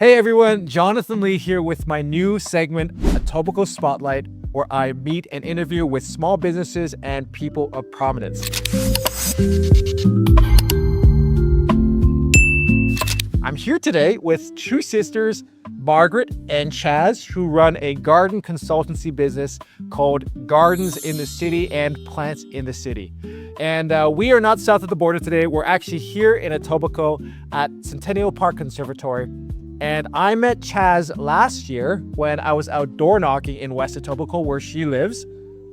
Hey everyone, Jonathan Lee here with my new segment, Etobicoke Spotlight, where I meet and interview with small businesses and people of prominence. I'm here today with two sisters, Margaret and Chaz, who run a garden consultancy business called Gardens in the City and Plants in the City. And we are not south of the border today. We're actually here in Etobicoke at Centennial Park Conservatory. And I met Chaz last year when I was outdoor knocking in West Etobicoke, where she lives.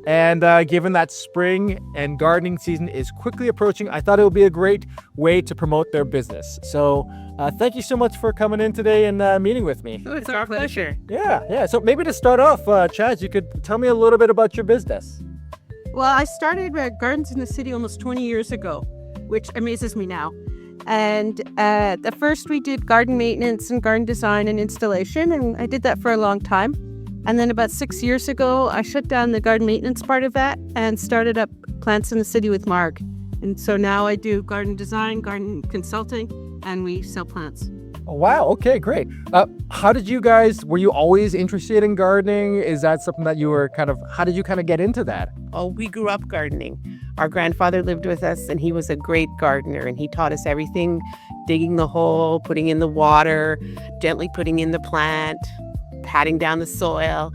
And given that spring and gardening season is quickly approaching, I thought it would be a great way to promote their business. So thank you so much for coming in today and meeting with me. Oh, it's our pleasure. Yeah. So maybe to start off, Chaz, you could tell me a little bit about your business. Well, I started Gardens in the City almost 20 years ago, which amazes me now. And at first we did garden maintenance and garden design and installation, and I did that for a long time. And then about 6 years ago, I shut down the garden maintenance part of that and started up Plants in the City with Marg. And so now I do garden design, garden consulting, and we sell plants. Oh, wow. Okay, great. How did you guys, were you always interested in gardening? Is that something that you were how did you get into that? Oh, we grew up gardening. Our grandfather lived with us and he was a great gardener and he taught us everything, digging the hole, putting in the water, gently putting in the plant, patting down the soil.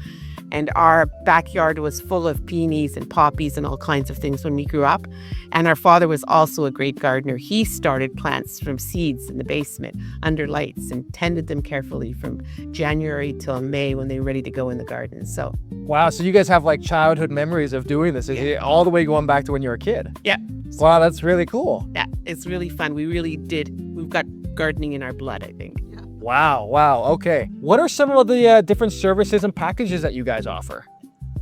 And our backyard was full of peonies and poppies and all kinds of things when we grew up. And our father was also a great gardener. He started plants from seeds in the basement under lights and tended them carefully from January till May when they were ready to go in the garden. So, wow, so you guys have childhood memories of doing this, all the way going back to when you were a kid. Yeah. Wow, that's really cool. Yeah, it's really fun. We really did. We've got gardening in our blood, I think. Yeah. Wow. Okay. What are some of the different services and packages that you guys offer?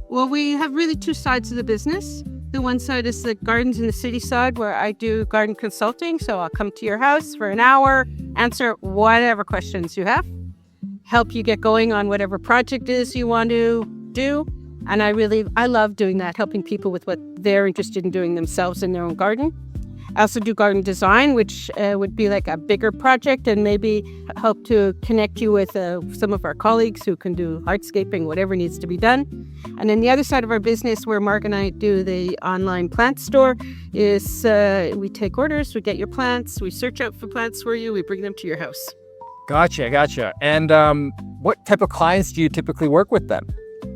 Well, we have really two sides of the business. The one side is the Gardens in the City side, where I do garden consulting. So I'll come to your house for an hour, answer whatever questions you have, help you get going on whatever project is you want to do. And I love doing that, helping people with what they're interested in doing themselves in their own garden. I also do garden design, which would be like a bigger project and maybe help to connect you with some of our colleagues who can do hardscaping, whatever needs to be done. And then the other side of our business, where Mark and I do the online plant store, is we take orders, we get your plants, we search out for plants for you, we bring them to your house. Gotcha. And what type of clients do you typically work with then?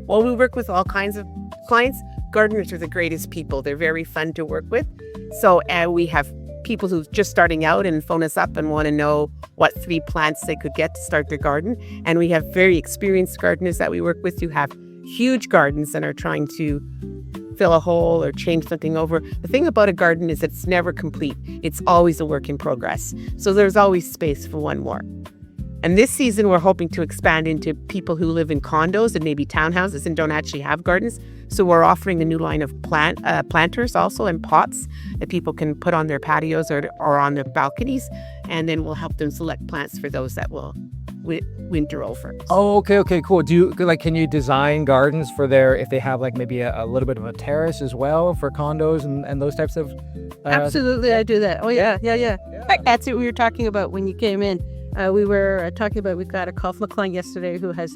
Well, we work with all kinds of clients. Gardeners are the greatest people. They're very fun to work with. So we have people who's just starting out and phone us up and want to know what 3 plants they could get to start their garden. And we have very experienced gardeners that we work with who have huge gardens and are trying to fill a hole or change something over. The thing about a garden is it's never complete. It's always a work in progress. So there's always space for one more. And this season, we're hoping to expand into people who live in condos and maybe townhouses and don't actually have gardens. So we're offering a new line of planters also and pots that people can put on their patios or on their balconies. And then we'll help them select plants for those that will winter over. Oh, okay, cool. Do you can you design gardens for if they have maybe a little bit of a terrace as well for condos and those types of? Absolutely, I do that. Oh yeah. That's what we were talking about when you came in. We were talking about, we got a call from a client yesterday who has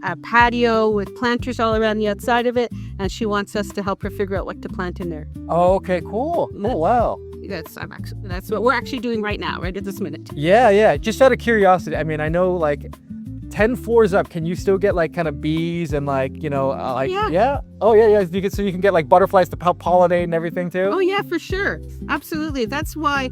a patio with planters all around the outside of it, and she wants us to help her figure out what to plant in there. Oh, okay, cool. Oh, wow. That's what we're actually doing right now, right at this minute. Yeah. Just out of curiosity, I mean, I know 10 floors up, can you still get kind of bees and Yeah. Oh yeah. You can get butterflies to pollinate and everything too? Oh yeah, for sure. Absolutely. That's why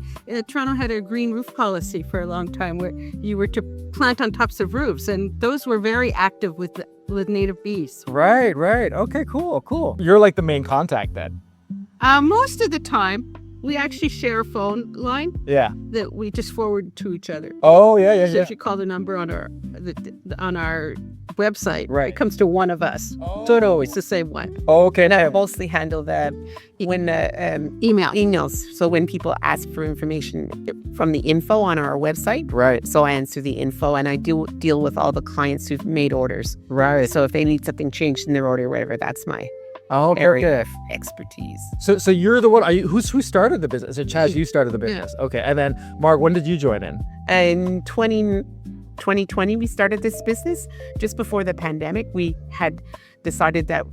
Toronto had a green roof policy for a long time, where you were to plant on tops of roofs, and those were very active with native bees. Right. Okay, cool. You're the main contact then? Most of the time. We actually share a phone line that we just forward to each other. Oh, yeah. So if you call the number on our website, right, it comes to one of us. Oh. So it's always the same one. Oh, okay. And I mostly handle emails. So when people ask for information from the info on our website, right. So I answer the info, and I do deal with all the clients who've made orders. Right. So if they need something changed in their order or whatever, that's my area of expertise. So you're the one. Who started the business? Chaz, you started the business. Yeah. Okay, and then Mark, when did you join in? In 2020 we started this business. Just before the pandemic, we had decided that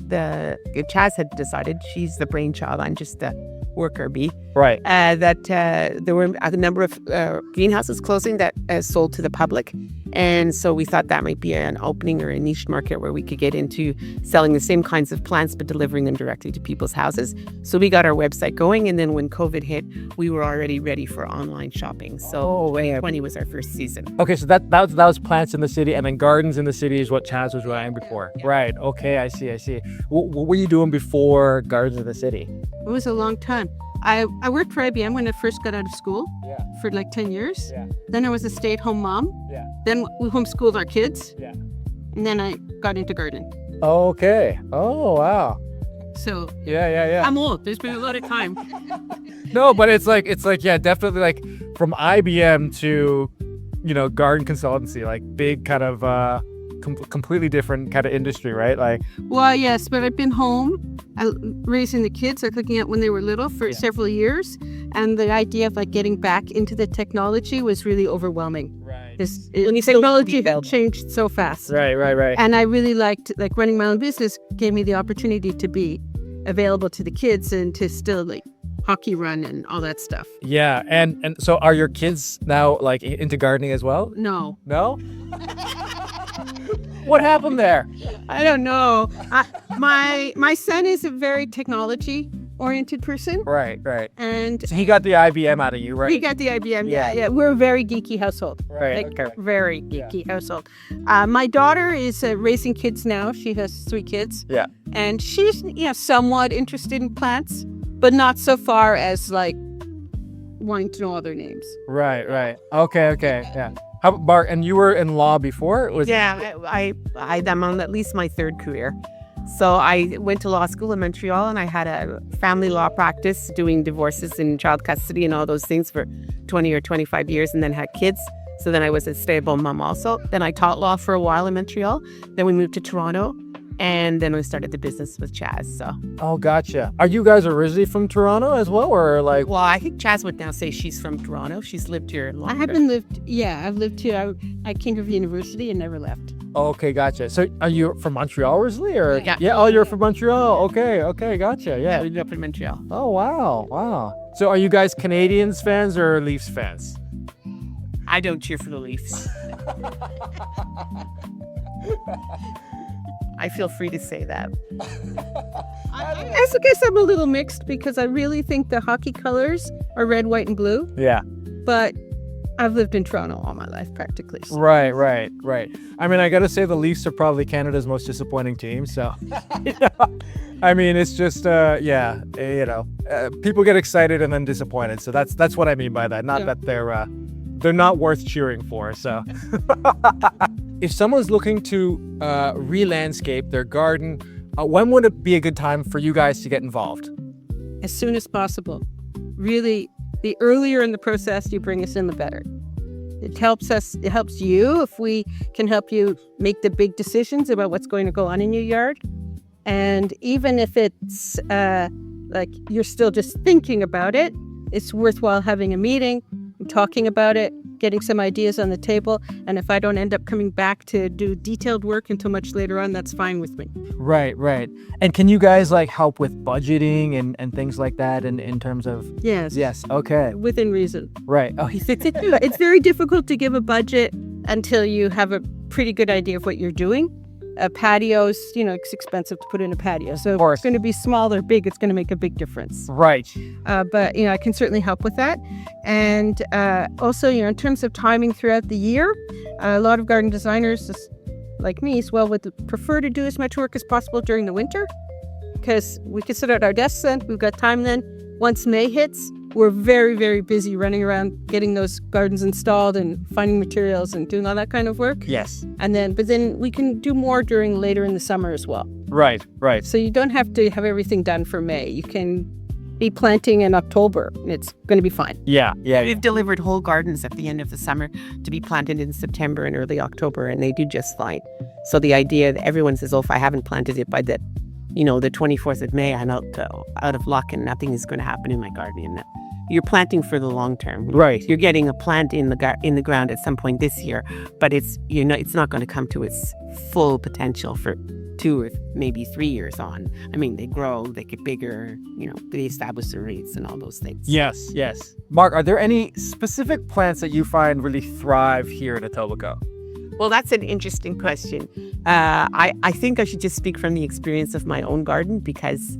Chaz had decided, she's the brainchild, I'm just a worker bee, Right. that there were a number of greenhouses closing that sold to the public. And so we thought that might be an opening or a niche market where we could get into selling the same kinds of plants but delivering them directly to people's houses. So we got our website going, and then when COVID hit, we were already ready for online shopping. So 2020 was our first season. Okay, so that was plants in the city, and then gardens in the city is what Chaz was running before. Yeah. Right. Okay, I see. What were you doing before Gardens in the City? It was a long time. I worked for IBM when I first got out of school for like 10 years. Yeah. Then I was a stay-at-home mom. Yeah. Then we homeschooled our kids. Yeah. And then I got into gardening. Okay. Oh, wow. So Yeah. I'm old. There's been a lot of time. No, but it's like yeah, definitely like from IBM to, garden consultancy, like big kind of completely different kind of industry, right? Like, Well, yes, but I've been home raising the kids, like looking at when they were little for several years. And the idea of like getting back into the technology was really overwhelming. right. Technology changed so fast. Right. And I really liked, like, running my own business gave me the opportunity to be available to the kids and to still like hockey run and all that stuff. Yeah, and so are your kids now like into gardening as well? No, No? What happened there? I don't know. My son is a very technology oriented person. Right. And So he got the IBM out of you, right? we got the IBM. Yeah. Yeah. We're a very geeky household. Right. Like, Okay. very geeky household. My daughter is raising kids now. She has 3 kids. Yeah. And she's, somewhat interested in plants, but not so far as like wanting to know all their names. Right. Okay. Yeah. How about Bart? And you were in law before? I'm on at least my 3rd career. So I went to law school in Montreal, and I had a family law practice doing divorces and child custody and all those things for 20 or 25 years, and then had kids. So then I was a stay-at-home mom also. Then I taught law for a while in Montreal. Then we moved to Toronto, and then we started the business with Chaz. So, Oh, gotcha. Are you guys originally from Toronto as well, or like? well, I think Chaz would now say she's from Toronto. She's lived here longer. I've lived here. I came here for university and never left. Okay, gotcha. So are you from Montreal originally, or? Yeah. Oh, you're from Montreal. Okay, gotcha. Yeah, Yeah. we grew up in Montreal. Oh, wow. So are you guys Canadians fans or Leafs fans? I don't cheer for the Leafs. I feel free to say that. I guess I'm a little mixed because I really think the hockey colors are red, white, and blue. Yeah. But I've lived in Toronto all my life, practically. So. Right. I mean, I got to say the Leafs are probably Canada's most disappointing team. So, I mean, it's just, people get excited and then disappointed. So that's what I mean by that. Not that they're not worth cheering for. So, if someone's looking to re-landscape their garden, when would it be a good time for you guys to get involved? As soon as possible. Really, the earlier in the process you bring us in, the better. It helps you if we can help you make the big decisions about what's going to go on in your yard. And even if it's like you're still just thinking about it, it's worthwhile having a meeting, talking about it, getting some ideas on the table. And if I don't end up coming back to do detailed work until much later on, that's fine with me. Right. And can you guys like help with budgeting and things like that in terms of? Yes. Yes. Okay. Within reason. Right. Oh, It's very difficult to give a budget until you have a pretty good idea of what you're doing. Patios, it's expensive to put in a patio. So if it's going to be small or big, it's going to make a big difference. right. But, I can certainly help with that. And also, in terms of timing throughout the year, a lot of garden designers like me as well would prefer to do as much work as possible during the winter because we can sit at our desks then. We've got time then. Once May hits, we're very, very busy running around getting those gardens installed and finding materials and doing all that kind of work. Yes. But then we can do more later in the summer as well. Right. So you don't have to have everything done for May. You can be planting in October. It's going to be fine. Yeah. We've delivered whole gardens at the end of the summer to be planted in September and early October, and they do just fine. So the idea that everyone says, if I haven't planted it by the 24th of May, I'm out of luck and nothing is going to happen in my garden. And you're planting for the long term. Right. You're getting a plant in the ground at some point this year, but it's not going to come to its full potential for 2 or maybe 3 years on. I mean, they grow, they get bigger, they establish their roots and all those things. Yes, yes. Mark, are there any specific plants that you find really thrive here in Etobicoke? Well, that's an interesting question. I think I should just speak from the experience of my own garden because,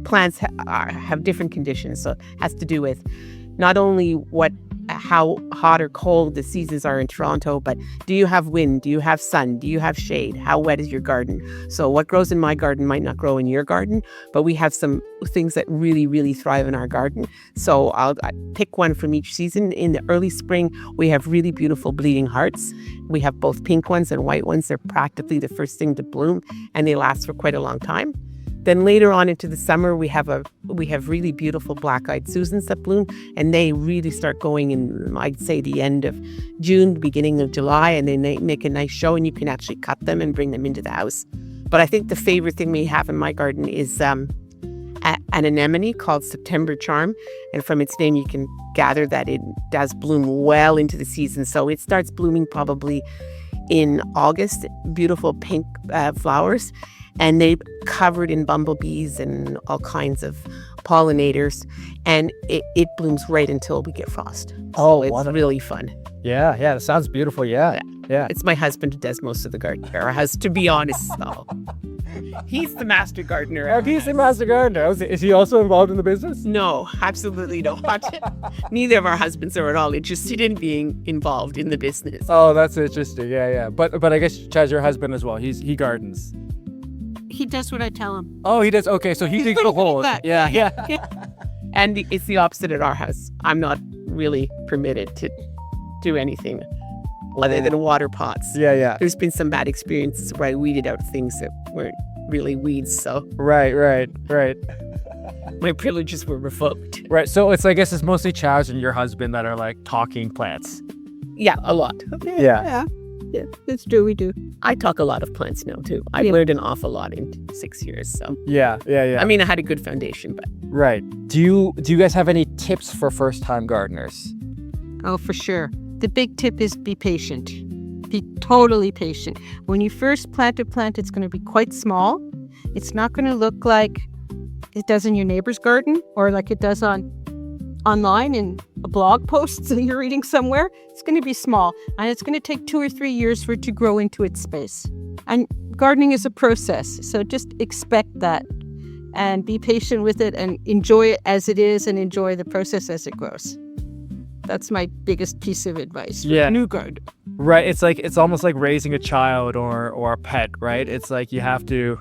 plants have different conditions. So it has to do with not only how hot or cold the seasons are in Toronto, but do you have wind? Do you have sun? Do you have shade? How wet is your garden? So what grows in my garden might not grow in your garden, but we have some things that really, really thrive in our garden. So I pick one from each season. In the early spring, we have really beautiful bleeding hearts. We have both pink ones and white ones. They're practically the first thing to bloom, and they last for quite a long time. Then later on into the summer, we have really beautiful black-eyed Susans that bloom, and they really start going in, I'd say, the end of June, beginning of July, and then they make a nice show, and you can actually cut them and bring them into the house. But I think the favorite thing we have in my garden is an anemone called September Charm, and from its name, you can gather that it does bloom well into the season. So it starts blooming probably in August, beautiful pink flowers. And they're covered in bumblebees and all kinds of pollinators. And it blooms right until we get frost. So it's really fun. Yeah, that sounds beautiful. Yeah. It's my husband who does most of the garden care. To be honest, so he's the master gardener. He's the master gardener. Is he also involved in the business? No, absolutely not. Neither of our husbands are at all interested in being involved in the business. Oh, that's interesting. Yeah. But I guess Chaz, your husband as well. He gardens. He does what I tell him. Oh, he does. Okay, so he digs the hole. Yeah. And it's the opposite at our house. I'm not really permitted to do anything other than water pots. Yeah. There's been some bad experiences where I weeded out things that weren't really weeds. So right. My privileges were revoked. Right. So I guess it's mostly Chaz and your husband that are like talking plants. Yeah, a lot. Yeah, that's true. We do. I talk a lot of plants now too. I've learned an awful lot in 6 years. So yeah. I mean, I had a good foundation, but right. Do you guys have any tips for first-time gardeners? Oh, for sure. The big tip is be patient. Be totally patient. When you first plant a plant, it's going to be quite small. It's not going to look like it does in your neighbor's garden or like it does online in a blog post that you're reading somewhere. It's going to be small, and it's going to take 2 or 3 years for it to grow into its space. And gardening is a process, so just expect that and be patient with it and enjoy it as it is and enjoy the process as it grows. That's my biggest piece of advice for a new garden. Right. It's almost like raising a child or a pet, right? It's like you have to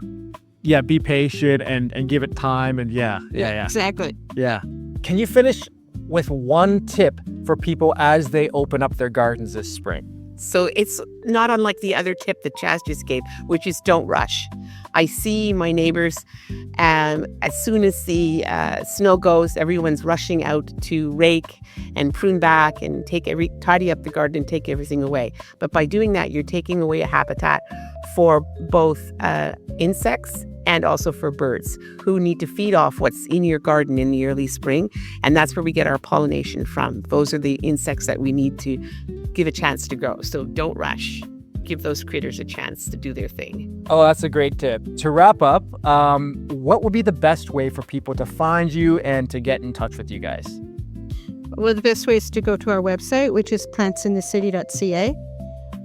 be patient and give it time and yeah. Exactly. Yeah. Can you finish with one tip for people as they open up their gardens this spring? So it's not unlike the other tip that Chaz just gave, which is don't rush. I see my neighbors, as soon as the snow goes, everyone's rushing out to rake and prune back and tidy up the garden and take everything away. But by doing that, you're taking away a habitat for both insects and also for birds who need to feed off what's in your garden in the early spring. And that's where we get our pollination from. Those are the insects that we need to give a chance to grow. So don't rush. Give those critters a chance to do their thing. Oh, that's a great tip. To wrap up, what would be the best way for people to find you and to get in touch with you guys? Well, the best way is to go to our website, which is plantsinthecity.ca.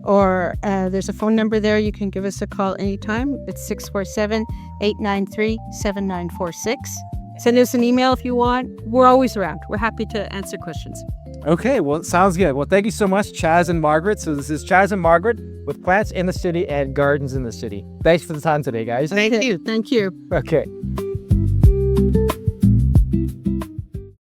Or there's a phone number there. You can give us a call anytime. It's 647-893-7946. Send us an email if you want. We're always around. We're happy to answer questions. Okay, well, sounds good. Well, thank you so much, Chaz and Margaret. So this is Chaz and Margaret with Plants in the City and Gardens in the City. Thanks for the time today, guys. Thank you. Thank you. Okay.